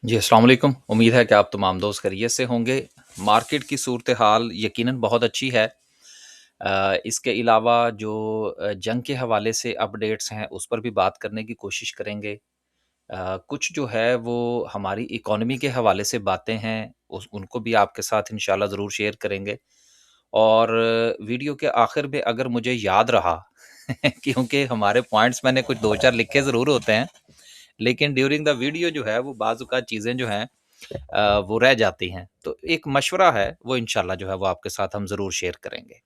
जी, अस्सलाम वालेकुम। उम्मीद है कि आप तमाम दोस्त खैरियत से होंगे। मार्केट की सूरत-ए-हाल यकीनन बहुत अच्छी है। इसके अलावा जो जंग के हवाले से अपडेट्स हैं, उस पर भी बात करने की कोशिश करेंगे। कुछ जो है वो हमारी इकॉनमी के हवाले से बातें हैं, उस उनको भी आपके साथ इंशाल्लाह ज़रूर शेयर करेंगे। और वीडियो के आखिर में अगर मुझे याद रहा क्योंकि हमारे पॉइंट्स मैंने कुछ 2-4 लिखे ज़रूर होते हैं, लेकिन ड्यूरिंग द वीडियो जो है वो बाज़ औक़ात चीज़ें जो हैं वो रह जाती हैं। तो एक मशवरा है, वो इंशाल्लाह जो है वो आपके साथ हम ज़रूर शेयर करेंगे।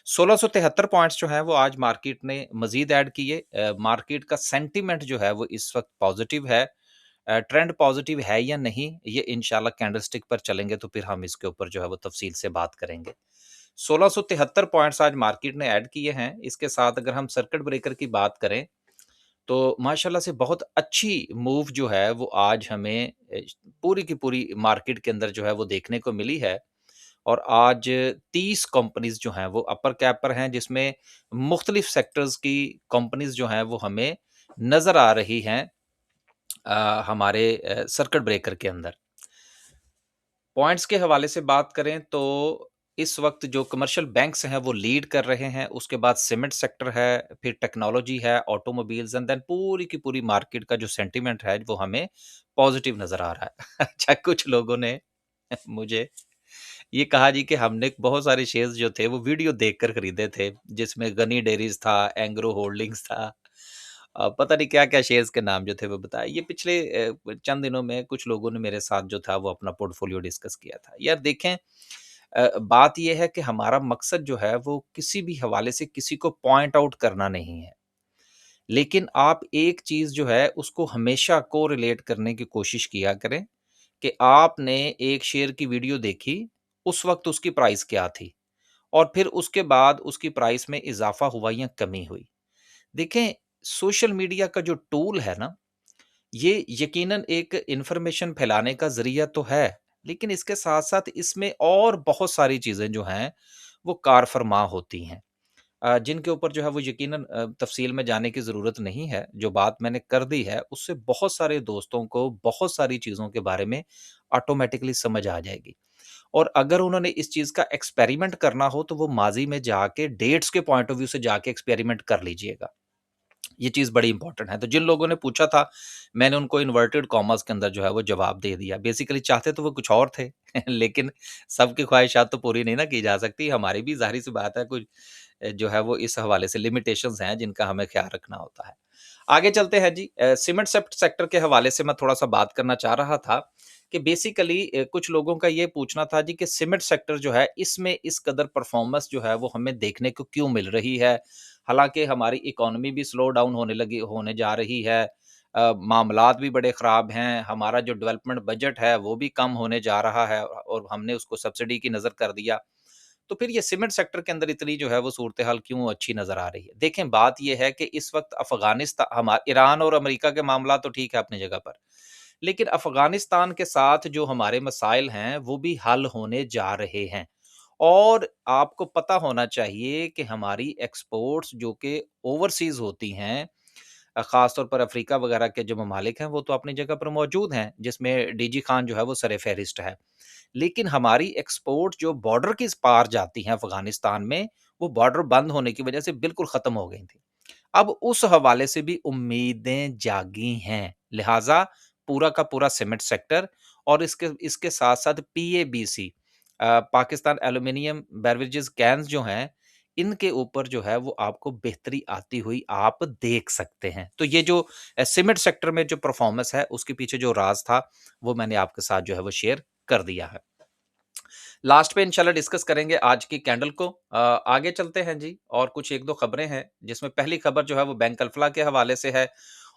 1673 पॉइंट्स जो हैं वो आज मार्केट ने मज़ीद ऐड किए। मार्केट का सेंटिमेंट जो है वो इस वक़्त पॉज़िटिव है। ट्रेंड पॉज़िटिव है या नहीं, ये इंशाल्लाह कैंडलस्टिक पर चलेंगे तो फिर हम इसके ऊपर जो है वो तफ़सील से बात करेंगे। 1673 पॉइंट्स आज मार्केट ने ऐड किए हैं। इसके साथ अगर हम सर्किट ब्रेकर की बात करें, तो माशाल्लाह से बहुत अच्छी मूव जो है वो आज हमें पूरी की पूरी मार्केट के अंदर जो है वो देखने को मिली है। और आज 30 कंपनीज़ जो हैं वो अपर कैप पर हैं, जिसमें मुख्तलिफ सेक्टर्स की कंपनीज़ जो हैं वो हमें नज़र आ रही हैं हमारे सर्किट ब्रेकर के अंदर। पॉइंट्स के हवाले से बात करें तो इस वक़्त जो कमर्शियल बैंक्स हैं वो लीड कर रहे हैं, उसके बाद सीमेंट सेक्टर है, फिर टेक्नोलॉजी है, ऑटोमोबाइल्स एंड देन पूरी की पूरी मार्केट का जो सेंटीमेंट है वो हमें पॉज़िटिव नज़र आ रहा है। अच्छा, कुछ लोगों ने मुझे ये कहा जी कि हमने बहुत सारे शेयर्स जो थे वो वीडियो देखकर खरीदे थे, जिसमें गनी डेयरीज़ था, एंग्रो होल्डिंग्स था। पता नहीं क्या-क्या शेयर्स के नाम जो थे वो बताए। ये पिछले चंद दिनों में कुछ लोगों ने मेरे साथ जो था वो अपना पोर्टफोलियो डिस्कस किया था। यार देखें, बात ये है कि हमारा मकसद जो है वो किसी भी हवाले से किसी को पॉइंट आउट करना नहीं है। लेकिन आप एक चीज़ जो है उसको हमेशा कोरिलेट करने की कोशिश किया करें कि आपने एक शेयर की वीडियो देखी, उस वक़्त उसकी प्राइस क्या थी? और फिर उसके बाद उसकी प्राइस में इज़ाफ़ा हुआ या कमी हुई? देखें, सोशल मीडिया का जो टूल है ना, ये यकीनन एक इन्फॉर्मेशन फैलाने का ज़रिया तो है, लेकिन इसके साथ-साथ इसमें और बहुत सारी चीज़ें जो हैं, वो कार फ़रमा होती हैं। जिनके ऊपर जो है वो यकीनन तफ़सील में जाने की ज़रूरत नहीं है। जो बात मैंने कर दी है, उससे बहुत सारे दोस्तों को बहुत सारी चीज़ों के बारे में ऑटोमैटिकली समझ आ जाएगी। और अगर उन्होंने इस चीज़ का एक्सपेरिमेंट करना हो, तो वो माज़ी में जाके डेट्स के पॉइंट ऑफ व्यू से जाके एक्सपेरिमेंट कर लीजिएगा। ये चीज़ बड़ी इंपॉर्टेंट है। तो जिन लोगों ने पूछा था, मैंने उनको इन्वर्टेड कॉमास के अंदर जो है वो जवाब दे दिया। बेसिकली चाहते तो वो कुछ और थे लेकिन सबकी ख्वाहिशात तो पूरी नहीं ना की जा सकती। हमारी भी ज़ाहिर-सी बात है कुछ जो है वो इस हवाले से लिमिटेशंस हैं जिनका हमें ख़्याल रखना होता है। आगे चलते हैं जी। सीमेंट सेक्टर के हवाले से मैं थोड़ा-सा बात करना चाह रहा था कि बेसिकली कुछ लोगों का ये पूछना था जी कि सीमेंट सेक्टर जो है इसमें इस कदर परफ़ॉर्मेंस जो है वो हमें देखने को क्यों मिल रही है? हालाँकि हमारी इकोनॉमी भी स्लो डाउन होने जा रही है। मामलात भी बड़े ख़राब हैं, हमारा जो डेवलपमेंट बजट है वो भी कम होने जा रहा है और हमने उसको सब्सिडी की नज़र कर दिया। तो फिर ये सीमेंट सेक्टर के अंदर इतनी जो है वो सूरत-ए-हाल क्यों अच्छी नज़र आ रही है? देखें, बात ये है कि इस वक़्त ईरान और अमेरिका के मामला तो ठीक है अपनी जगह पर, लेकिन अफ़गानिस्तान के साथ जो हमारे मसाइल हैं, वो भी हल होने जा रहे हैं। और आपको पता होना चाहिए कि हमारी एक्सपोर्ट्स जो कि ओवरसीज़ होती हैं, ख़ास तौर पर अफ़्रीका वग़ैरह के जो ममालिक हैं, वो तो अपनी जगह पर मौजूद हैं, जिसमें डीजी खान जो है वो सर-ए-फ़हरिस्त है। लेकिन हमारी एक्सपोर्ट जो बॉर्डर के इस पार जाती हैं अफ़गानिस्तान में, वो बॉर्डर बंद होने की वजह से बिल्कुल ख़त्म हो गई थी। अब उस हवाले से भी उम्मीदें जागी हैं, लिहाज़ा पूरा का पूरा सीमेंट सेक्टर और इसके इसके साथ-साथ पीएबीसी पाकिस्तान एल्यूमीनियम बेवरेजेस कैन्स जो हैं, इनके ऊपर जो है वो आपको बेहतरी आती हुई आप देख सकते हैं। तो ये जो सीमेंट सेक्टर में जो परफ़ॉर्मेंस है, उसके पीछे जो राज़ था, वो मैंने आपके साथ जो है वो शेयर कर दिया है। लास्ट पे इंशाल्लाह डिस्कस करेंगे आज की कैंडल को। आगे चलते हैं जी, और कुछ 1-2 खबरें हैं, जिसमें पहली खबर जो है वो बैंक अल्फ़ला के हवाले से है।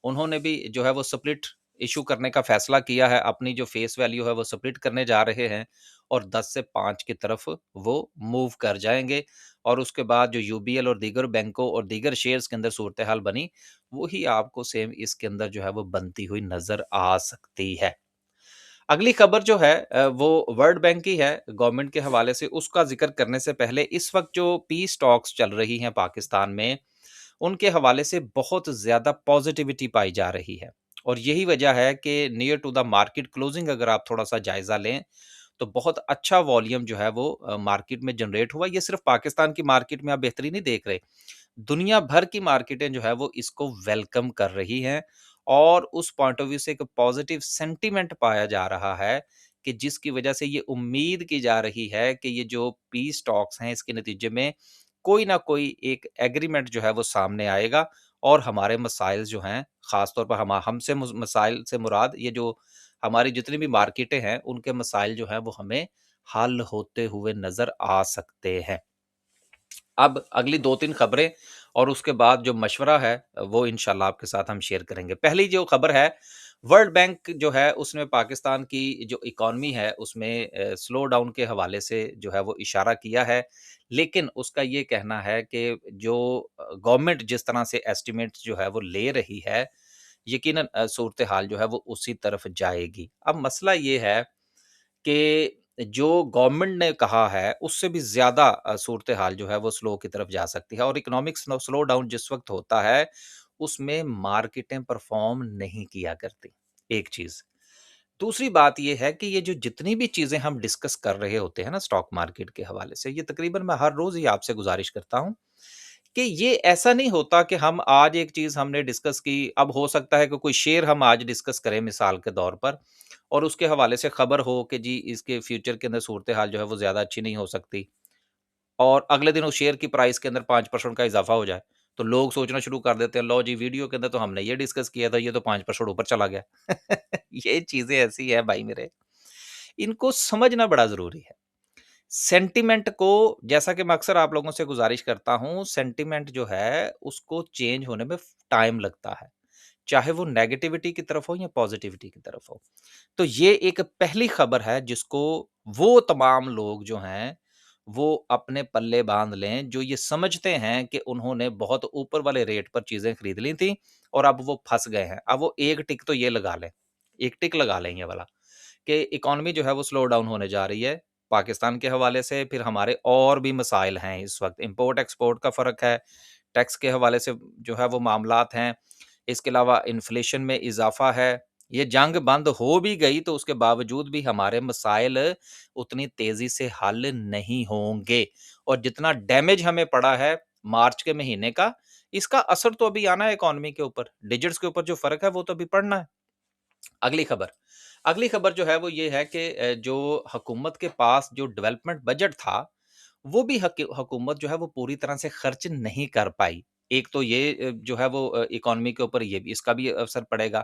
उन्होंने भी जो है वो स्प्लिट इश्यू करने का फ़ैसला किया है, अपनी जो फेस वैल्यू है वो स्प्लिट करने जा रहे हैं और 10 से 5 की तरफ वो मूव कर जाएँगे। और उसके बाद जो यूबीएल और दीगर बैंकों और दीगर शेयर्स के अंदर सूरत-ए-हाल बनी, वही आपको सेम इसके अंदर जो है वो बनती हुई नज़र आ सकती है। अगली खबर जो है वो वर्ल्ड बैंक की है, गवर्नमेंट के हवाले से। उसका ज़िक्र करने से पहले इस वक़्त जो पीस टॉक्स चल रही हैं पाकिस्तान में, उनके हवाले से बहुत ज़्यादा पॉज़िटिविटी पाई जा रही है। और यही वजह है कि near to the market closing अगर आप थोड़ा-सा जायज़ा लें, तो बहुत अच्छा वॉल्यूम जो है वो मार्केट में जनरेट हुआ। ये सिर्फ़ पाकिस्तान की मार्केट में आप बेहतरी नहीं देख रहे, दुनिया भर की मार्केटें जो है वो इसको वेलकम कर रही हैं और उस पॉइंट ऑफ व्यू से एक पॉजिटिव सेंटीमेंट पाया जा रहा है कि जिसकी वजह से ये उम्मीद की जा रही है कि ये जो पीस टॉक्स हैं इसके नतीजे में कोई ना कोई एक एग्रीमेंट जो है वो सामने आएगा और हमारे मसाइल जो हैं खास तौर पर हमसे मसाइल से मुराद ये जो हमारी जितनी भी मार्केटें हैं उनके मसाइल जो हैं वो हमें हल होते हुए नजर आ सकते हैं। अब अगली 2-3 खबरें और उसके बाद जो मशवरा है वो इंशाल्लाह आपके साथ हम शेयर करेंगे। पहली जो खबर है, वर्ल्ड बैंक जो है उसने पाकिस्तान की जो इकॉनमी है उसमें स्लो डाउन के हवाले से जो है वो इशारा किया है। लेकिन उसका ये कहना है कि जो गवर्नमेंट जिस तरह से एस्टिमेट्स जो है वो ले रही है, यकीनन सूरत-ए-हाल जो है वो उसी तरफ जाएगी। अब मसला ये है कि जो गवर्नमेंट ने कहा है, उससे भी ज़्यादा सूरत-ए-हाल जो है वो स्लो की तरफ जा सकती है और इकोनॉमिक स्लो डाउन जिस वक़्त होता है, उसमें मार्केटें परफ़ॉर्म नहीं किया करती, एक चीज़। दूसरी बात ये है कि ये जो जितनी भी चीज़ें हम डिस्कस कर रहे होते हैं ना स्टॉक मार्केट के हवाले से, ये तकरीबन मैं हर रोज़ ही आपसे गुज़ारिश करता हूँ कि ये ऐसा नहीं होता कि हम आज एक चीज़ हमने डिस्कस की, अब हो सकता है कि कोई शेयर हम आज डिस्कस करें मिसाल के तौर पर और उसके हवाले से खबर हो कि जी इसके फ्यूचर के अंदर सूरत-ए-हाल जो है वो ज़्यादा अच्छी नहीं हो सकती और अगले दिन उस शेयर की प्राइस के अंदर 5% का इज़ाफ़ा हो जाए, तो लोग सोचना शुरू कर देते हैं, लो जी वीडियो के अंदर तो हमने ये डिस्कस किया था, ये तो 5% ऊपर चला गया। ये चीज़ें ऐसी हैं भाई मेरे, इनको समझना बड़ा ज़रूरी है। सेंटिमेंट को जैसा कि मैं अक्सर आप लोगों से गुज़ारिश करता हूँ, सेंटिमेंट जो है उसको चेंज होने में टाइम लगता है। चाहे वो नेगेटिविटी की तरफ हो या पॉज़िटिविटी की तरफ हो। तो ये एक पहली खबर है जिसको वो तमाम लोग जो हैं, वो अपने पल्ले बाँध लें, जो ये समझते हैं कि उन्होंने बहुत ऊपर वाले रेट पर चीज़ें खरीद ली थी और अब वो फँस गए हैं। अब वो एक टिक तो ये लगा लें, एक टिक लगा लें ये वाला कि इकॉनमी जो है वो स्लो डाउन होने जा रही है। पाकिस्तान के हवाले से फिर हमारे और भी मसाइल हैं इस वक़्त, इम्पोर्ट-एक्सपोर्ट का फ़र्क है, टैक्स के हवाले से जो है वो मामलात हैं। इसके अलावा इन्फ्लेशन में इज़ाफ़ा है। ये जंग बंद हो भी गई तो उसके बावजूद भी हमारे मसाइल उतनी तेज़ी से हल नहीं होंगे और जितना डैमेज हमें पड़ा है मार्च के महीने का, इसका असर तो अभी आना है इकॉनमी के ऊपर। डिजिट्स के ऊपर जो फ़र्क है वो तो अभी पड़ना है। अगली खबर अगली खबर जो है वो ये है कि जो हुकूमत के पास जो डेवलपमेंट बजट था, वो भी हुकूमत जो है वो पूरी तरह से खर्च नहीं कर पाई। एक तो ये जो है वो इकॉनमी के ऊपर ये भी इसका भी असर पड़ेगा।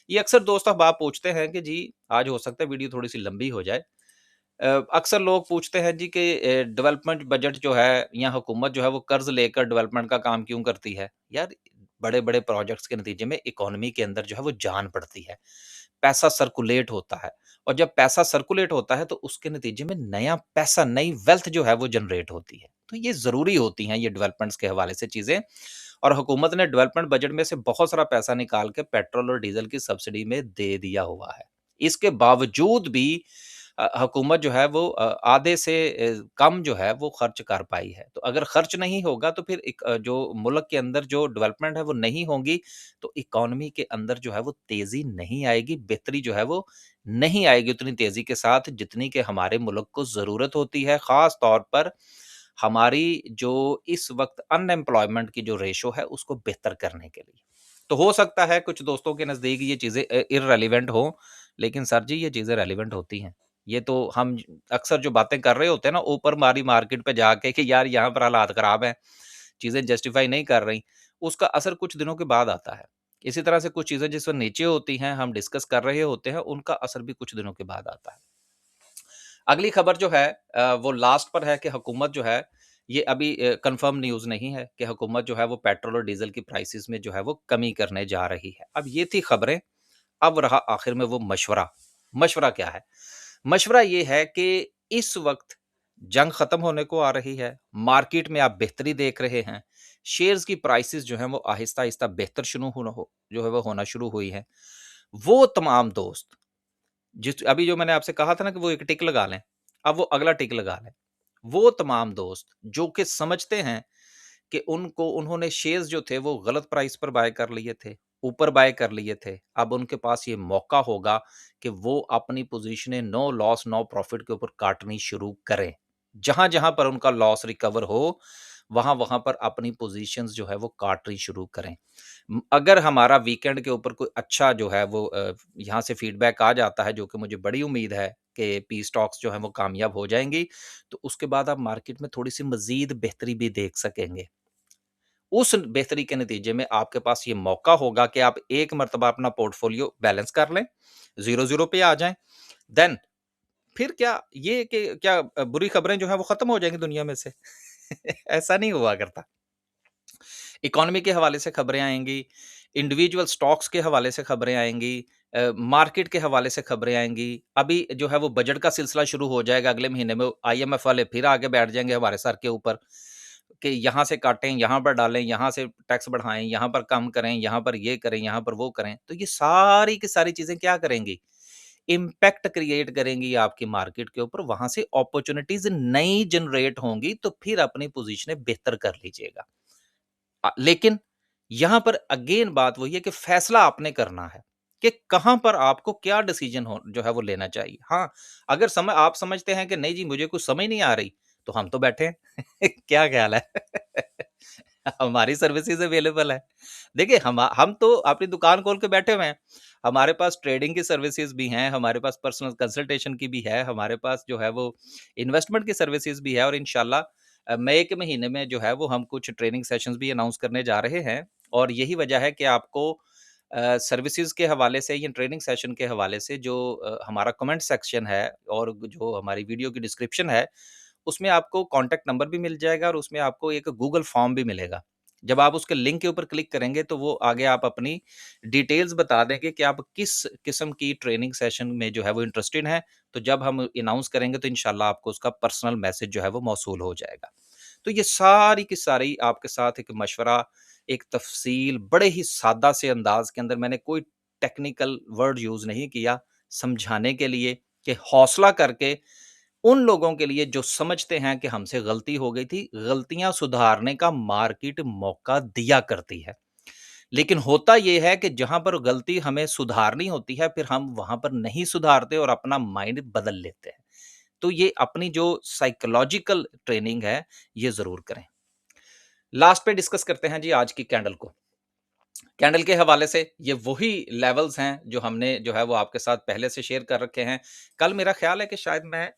ये अक्सर दोस्त अहबाब पूछते हैं कि जी आज हो सकता है वीडियो थोड़ी-सी लंबी हो जाए। अक्सर लोग पूछते हैं जी कि डेवलपमेंट बजट जो है या हुकूमत जो है वो कर्ज़ लेकर डेवलपमेंट का काम क्यों करती है? यार बड़े-बड़े प्रोजेक्ट्स के नतीजे में इकॉनमी के अंदर जो है वो जान पड़ती है। पैसा सर्कुलेट होता है और जब पैसा सर्कुलेट होता है तो उसके नतीजे में नया पैसा, नई वेल्थ जो है वो जनरेट होती है। तो ये ज़रूरी होती हैं ये डेवलपमेंट्स के हवाले से चीज़ें और हुकूमत ने डेवलपमेंट बजट में से बहुत सारा पैसा निकाल के पेट्रोल और डीज़ल की सब्सिडी में दे दिया हुआ है। इसके बावजूद भी हुकूमत जो है वो आधे से कम जो है वो खर्च कर पाई है। तो अगर खर्च नहीं होगा तो फिर जो मुल्क के अंदर जो डेवलपमेंट है वो नहीं होंगी, तो इकॉनमी के अंदर जो है वो तेज़ी नहीं आएगी, बेहतरी जो है वो नहीं आएगी उतनी तेज़ी के साथ जितनी कि हमारे मुल्क को ज़रूरत होती है। ख़ास तौर पर हमारी जो इस वक़्त अनएम्प्लॉयमेंट की जो रेशो है उसको बेहतर करने के लिए। तो हो सकता है कुछ दोस्तों के नज़दीक ये चीज़ें इर्रेलेवेंट हों, लेकिन सर जी ये चीज़ें रेलेवेंट होती हैं। ये तो हम अक्सर जो बातें कर रहे होते हैं ना ऊपर मारी मार्केट पे जाके कि यार यहाँ पर हालात ख़राब हैं, चीज़ें जस्टिफ़ाई नहीं कर रही, उसका असर कुछ दिनों के बाद आता है। इसी तरह से कुछ चीज़ें जिस वक़्त नीचे होती हैं, हम डिस्कस कर रहे होते हैं, उनका असर भी कुछ दिनों के बाद आता है। अगली खबर जो है वो लास्ट पर है कि हुकूमत जो है, ये अभी कन्फर्म न्यूज़ नहीं है कि हुकूमत जो है वो पेट्रोल और डीज़ल की प्राइसेज़ में जो है वो कमी करने जा रही है। अब ये थी खबरें, अब रहा आखिर में वो मशवरा। मशवरा क्या है? मशवरा ये है कि इस वक़्त जंग ख़त्म होने को आ रही है, मार्केट में आप बेहतरी देख रहे हैं, शेयर्स की प्राइसेज़ जो हैं वो आहिस्ता-आहिस्ता बेहतर शुरू होना हो जो है वो होना शुरू हुई हैं। वो तमाम दोस्त जिस अभी जो मैंने आपसे कहा था ना कि वो एक टिक लगा लें, अब वो अगला टिक लगा लें। वो तमाम दोस्त जो कि समझते हैं कि उनको उन्होंने शेयर्स जो थे वो गलत प्राइस पर बाय कर लिए थे। ऊपर बाय कर लिए थे, अब उनके पास ये मौका होगा कि वो अपनी पोज़ीशनें नो लॉस, नो प्रॉफ़िट के ऊपर काटनी शुरू करें। जहाँ-जहाँ पर उनका लॉस रिकवर हो, वहाँ-वहाँ पर अपनी पोज़ीशंस जो है वो काटनी शुरू करें। अगर हमारा वीकेंड के ऊपर कोई अच्छा जो है वो यहाँ से फीडबैक आ जाता है, जो कि मुझे बड़ी उम्मीद है कि पी स्टॉक्स जो हैं वो कामयाब हो जाएँगी, तो उसके बाद आप मार्केट में थोड़ी-सी मज़ीद बेहतरी भी देख सकेंगे। उस बेहतरी के नतीजे में आपके पास ये मौका होगा कि आप एक मर्तबा अपना पोर्टफोलियो बैलेंस कर लें, 0-0 पे आ जाएँ। देन फिर क्या ये कि क्या बुरी खबरें जो हैं वो खत्म हो जाएँगी दुनिया में से? ऐसा नहीं हुआ करता। इकोनॉमी के हवाले से खबरें आएँगी, इंडिविजुअल स्टॉक्स के हवाले से खबरें आएँगी, मार्केट के हवाले से खबरें आएँगी। अभी जो है वो बजट का सिलसिला शुरू हो जाएगा अगले महीने में, आईएमएफ वाले फिर आके बैठ जाएँगे हमारे सर के ऊपर कि यहाँ से काटें, यहाँ पर डालें, यहाँ से टैक्स बढ़ाएँ, यहाँ पर कम करें, यहाँ पर ये करें, यहाँ पर वो करें। तो ये सारी की सारी चीज़ें क्या करेंगी? इम्पैक्ट क्रिएट करेंगी आपकी मार्केट के ऊपर, वहाँ से अपॉर्च्युनिटीज़ नई जनरेट होंगी, तो फिर अपनी पोज़ीशनें बेहतर कर लीजिएगा। लेकिन यहाँ पर अगेन बात वही है कि फैसला आपने करना है कि कहाँ पर आपको क्या डिसीजन हो जो है वो लेना चाहिए। हाँ, अगर समय आप समझते हैं कि नहीं जी मुझे कुछ समझ नहीं आ रही, तो हम तो बैठे हैं। क्या ख्याल है? हमारी सर्विसेज़ अवेलेबल है। देखिए हम तो अपनी दुकान खोल के बैठे हुए हैं। हमारे पास ट्रेडिंग की सर्विसेज़ भी हैं, हमारे पास पर्सनल कंसल्टेशन की भी है, हमारे पास जो है वो इन्वेस्टमेंट की सर्विसेज़ भी है और इंशाल्लाह मई के महीने में जो है वो हम कुछ ट्रेनिंग सेशंस भी अनाउंस करने जा रहे हैं और यही वजह है कि आपको सर्विसेज़ के हवाले से या ट्रेनिंग सेशन के हवाले से जो हमारा कमेंट सेक्शन है और जो हमारी वीडियो की डिस्क्रिप्शन है, उसमें आपको कॉन्टैक्ट नंबर भी मिल जाएगा और उसमें आपको एक गूगल फॉर्म भी मिलेगा। जब आप उसके लिंक के ऊपर क्लिक करेंगे तो वो आगे आप अपनी डिटेल्स बता देंगे कि आप किस किस्म की ट्रेनिंग सेशन में जो है वो इंटरेस्टेड हैं। तो जब हम अनाउंस करेंगे तो इंशाल्लाह आपको उसका पर्सनल मैसेज जो है वो मौसूल हो जाएगा। तो ये सारी की सारी आपके साथ एक मशवरा, एक तफ़सील, बड़े ही सादा से अंदाज़ के अंदर मैंने कोई टेक्निकल वर्ड यूज़ नहीं किया, समझाने के लिए कि हौसला करके उन लोगों के लिए जो समझते हैं कि हमसे गलती हो गई थी, गलतियाँ सुधारने का मार्केट मौका दिया करती है। लेकिन होता ये है कि जहाँ पर गलती हमें सुधारनी होती है, फिर हम वहाँ पर नहीं सुधारते और अपना माइंड बदल लेते हैं। तो ये अपनी जो साइकोलॉजिकल ट्रेनिंग है, ये ज़रूर करें। लास्ट पे डिस्कस करते हैं जी आज की कैंडल को। कैंडल के हवाले से ये वही लेवल्स हैं जो हमने जो है वो आपके साथ पहले से शेयर कर रखे हैं। कल मेरा ख़्याल है कि शायद मैं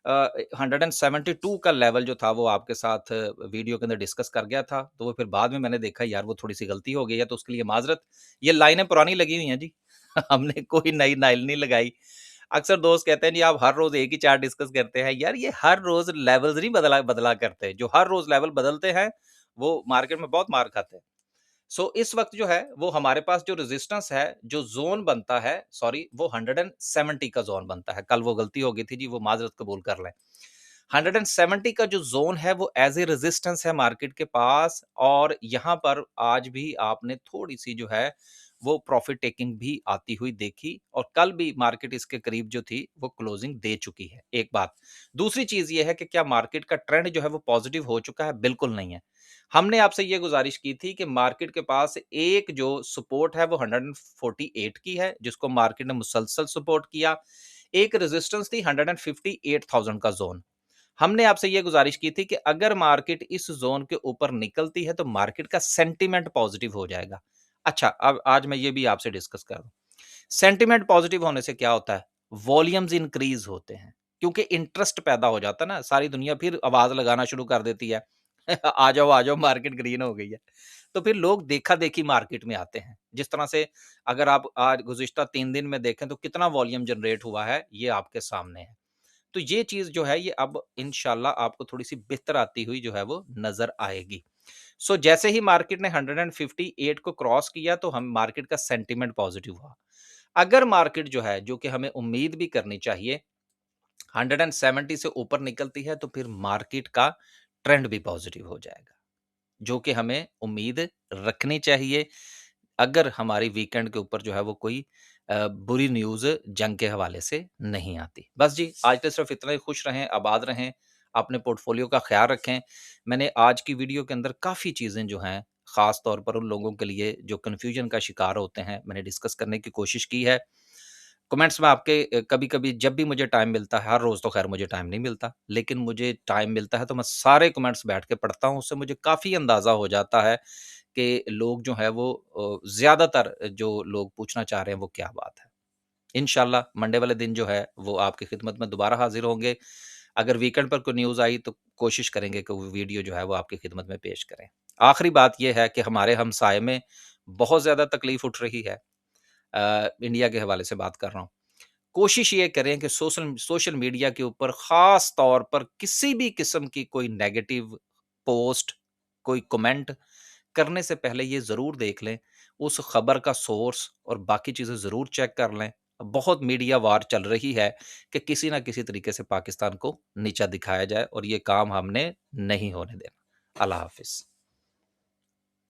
172 का लेवल जो था वो आपके साथ वीडियो के अंदर डिस्कस कर गया था। तो वो फिर बाद में मैंने देखा यार वो थोड़ी-सी गलती हो गई है तो उसके लिए माज़रत। ये लाइनें पुरानी लगी हुई हैं जी। हमने कोई नई नाइल नहीं लगाई। अक्सर दोस्त कहते हैं जी आप हर रोज़ एक ही चार्ट डिस्कस करते हैं। यार ये हर रोज़ लेवल्स नहीं बदला बदला करते। जो हर रोज़ लेवल बदलते हैं, वो मार्केट में बहुत मार खाते हैं। इस वक़्त जो है वो हमारे पास जो रेजिस्टेंस है, जो ज़ोन बनता है सॉरी वो 170 का ज़ोन बनता है। कल वो गलती हो गई थी जी, वो माज़रत कबूल कर लें। 170 का जो ज़ोन है वो एज़ ए रेजिस्टेंस है मार्केट के पास और यहाँ पर आज भी आपने थोड़ी-सी जो है वो प्रॉफ़िट टेकिंग भी आती हुई देखी और कल भी मार्केट इसके करीब जो थी वो क्लोजिंग दे चुकी है, एक बात। दूसरी चीज़ ये है कि क्या मार्केट का ट्रेंड जो है वो पॉज़िटिव हो चुका है? बिल्कुल नहीं है। हमने आपसे ये गुज़ारिश की थी कि मार्केट के पास एक जो सपोर्ट है वो 148 की है, जिसको मार्केट ने मुसलसल सपोर्ट किया। एक रेजिस्टेंस थी 158,000 का ज़ोन। हमने आपसे ये गुज़ारिश की थी कि अगर मार्केट इस ज़ोन के ऊपर निकलती है तो मार्केट का सेंटीमेंट पॉज़िटिव हो जाएगा। अच्छा, अब आज मैं ये भी आपसे डिस्कस कर दूँ। सेंटीमेंट पॉज़िटिव होने से क्या होता है? वॉल्यूम्स इंक्रीज़ होते हैं, क्योंकि इंटरेस्ट पैदा हो जाता है ना, सारी दुनिया फिर आवाज़ लगाना शुरू कर देती है। आ जाओ मार्केट ग्रीन हो गई है। तो फिर लोग देखा-देखी मार्केट में आते हैं। जिस तरह से अगर आप आज गुज़िश्ता 3 दिन में देखें तो कितना वॉल्यूम जनरेट हुआ है, ये आपके सामने है। तो ये चीज़ जो है ये अब इंशाल्लाह आपको थोड़ी-सी बेहतर आती हुई जो है वो नज़र आएगी। जैसे ही मार्केट ने 158 को क्रॉस किया तो हम मार्केट का सेंटीमेंट पॉजिटिव हुआ। अगर मार्केट जो है, जो कि हमें उम्मीद भी करनी चाहिए, 170 से ऊपर निकलती है तो फिर मार्केट का ट्रेंड भी पॉजिटिव हो जाएगा, जो कि हमें उम्मीद रखनी चाहिए अगर हमारी वीकेंड के ऊपर जो है वो कोई बुरी न्यूज़ जंग के हवाले से नहीं आती। बस जी, आज तो सिर्फ़ इतना ही। खुश रहें, आबाद रहें, अपने पोर्टफ़ोलियो का ख़्याल रखें। मैंने आज की वीडियो के अंदर काफ़ी चीज़ें जो हैं ख़ास तौर पर उन लोगों के लिए जो कन्फ्यूजन का शिकार होते हैं, मैंने डिस्कस करने की कोशिश की है। कमेंट्स में आपके कभी-कभी जब भी मुझे टाइम मिलता है, हर रोज़ तो ख़ैर मुझे टाइम नहीं मिलता, लेकिन मुझे टाइम मिलता है तो मैं सारे कमेंट्स बैठ के पढ़ता हूँ, उससे मुझे काफ़ी अंदाज़ा हो जाता है कि लोग जो हैं वो ज़्यादातर जो लोग पूछना चाह रहे हैं वो क्या बात है। इंशाल्लाह मंडे वाले दिन जो है वो आपकी खिदमत में दोबारा हाज़िर होंगे। अगर वीकेंड पर कोई न्यूज़ आई तो कोशिश करेंगे कि वो वीडियो जो है वो आपकी खिदमत में पेश करें। आखिरी बात ये है कि हमारे हमसाये में बहुत ज़्यादा तकलीफ़ उठ रही है। इंडिया के हवाले से बात कर रहा हूँ। कोशिश ये करें कि सोशल सोशल मीडिया के ऊपर ख़ास तौर पर किसी भी किस्म की कोई नेगेटिव पोस्ट, कोई कमेंट करने से पहले ये ज़रूर देख लें, उस खबर का सोर्स और बाकी चीज़ें ज़रूर चेक कर लें। बहुत मीडिया वार चल रही है कि किसी न किसी तरीके से पाकिस्तान को नीचा दिखाया जाए और ये काम हमने नहीं होने देना। अल्लाह हाफ़िज़।